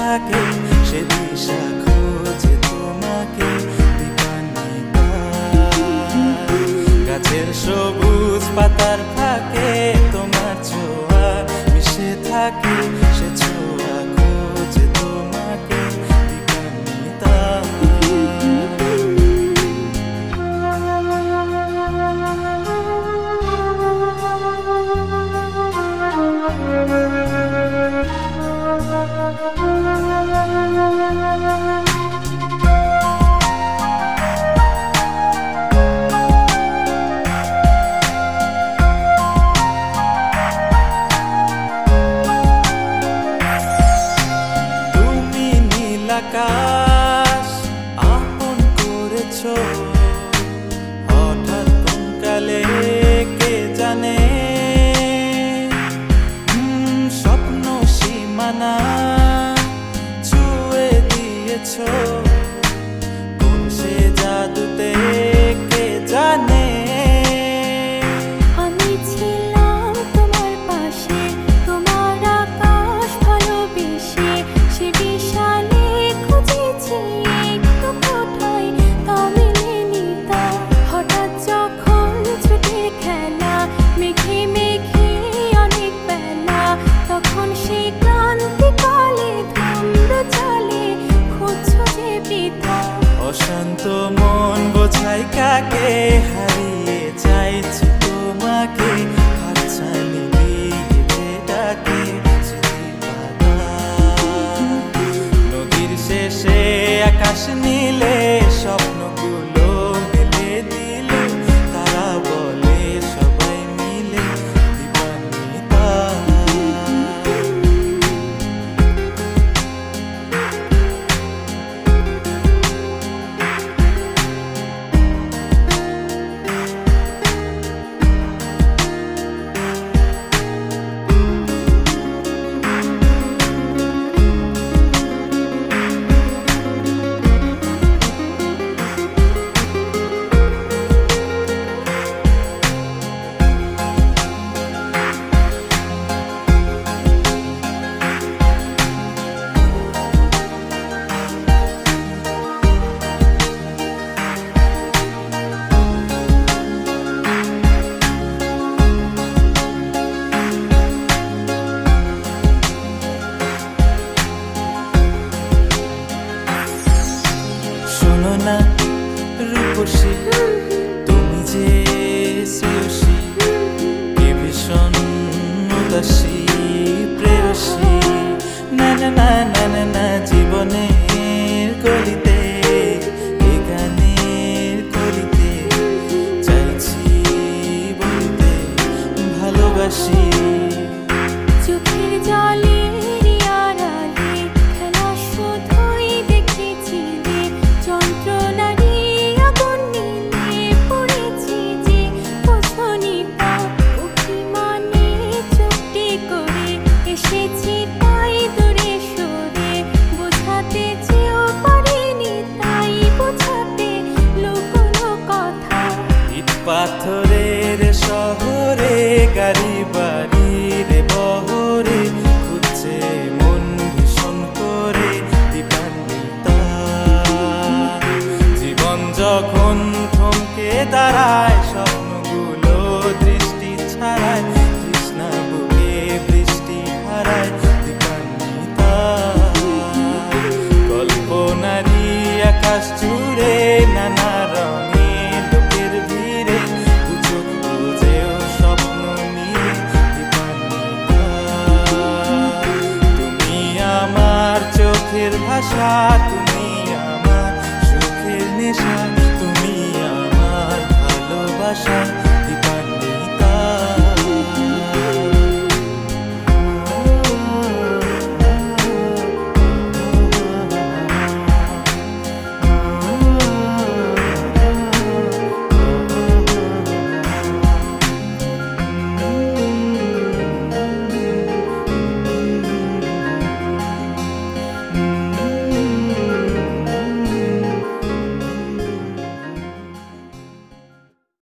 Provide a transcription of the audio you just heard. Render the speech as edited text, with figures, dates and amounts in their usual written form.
থাকে সে দিশা খোঁজে তোমাকে দীপান্বিতা। গাছের সবুজ পাতার ফাঁকে তোমার ছোঁয়া মিশে থাকে সে ছোঁয়া খোঁজে তোমাকে দীপান্বিতা। তুমি নীল আকাশ আপন করেছো হঠাৎ কোন কালে কে জানে, স্বপ্ন সীমানা ছুঁয়ে দিয়েছো কোন সে জাদুতে কে জানে। আমি ছিলাম তোমার পাশে, তোমার আকাশ ভালোবেসে, সে বিশালে খুঁজেছি একটু কোথায় তা মেলেনি তা। হঠাৎ যখন ছুটির খেলা মেঘে মেঘে অনেক বেলা, তখন সেই ক্রান্তিকালে ধূম্র জলে খুঁজছো যে বৃথা। অশান্ত মন বোঝাই কাকে হারিয়ে চাইছি তোমাকে হাতছানি দিয়ে ডাকে স্মৃতিপাতা। নদীর শেষে আকাশ নীলে স্বপ্নগুলো মেলে দিলে তারা বলে সবাই মিলে দীপান্বিতা। শোনো না রূপসী তুমি যে শ্রেয়সী কে ভীষণ উদাসী প্রেয়সী। না না না না না না জীবনের গলিতে এ গানের কলিতে চাইছি বলতে ভালোবাসি। চোখের জলের আড়ালে খেলা শুধুই দেখেছি যে, যন্ত্রণারই আগুন নিয়ে পড়েছি যে বোঝনি তা। অভিমানে চুপটি করে এসেছি তাই দূরে সরে, বোঝাতে চেয়েও পারিনি তাই বোঝাতে লুকোনো কথা। ইট পাথরের শহরে গাড়ি বাড়ির বহরে খুঁজছে মন ভীষণ করে দীপান্বিতা। জীবন যখন থমকে দাঁড়ায় স্বপ্নগুলো দৃষ্টি ছাড়ায় তৃষ্ণা বুকে বৃষ্টি হারায় দীপান্বিতা। কল্পনারই আকাশ জুড়ে নানা রঙে লোকের ভিড়ে বুঝো বুঝেও স্বপ্ন নিয়ে দীপান্বিতা। তুমি আমার চোখের ভাষা, তুমি আমার সুখের নেশা, তুমি আমার ভালোবাসা।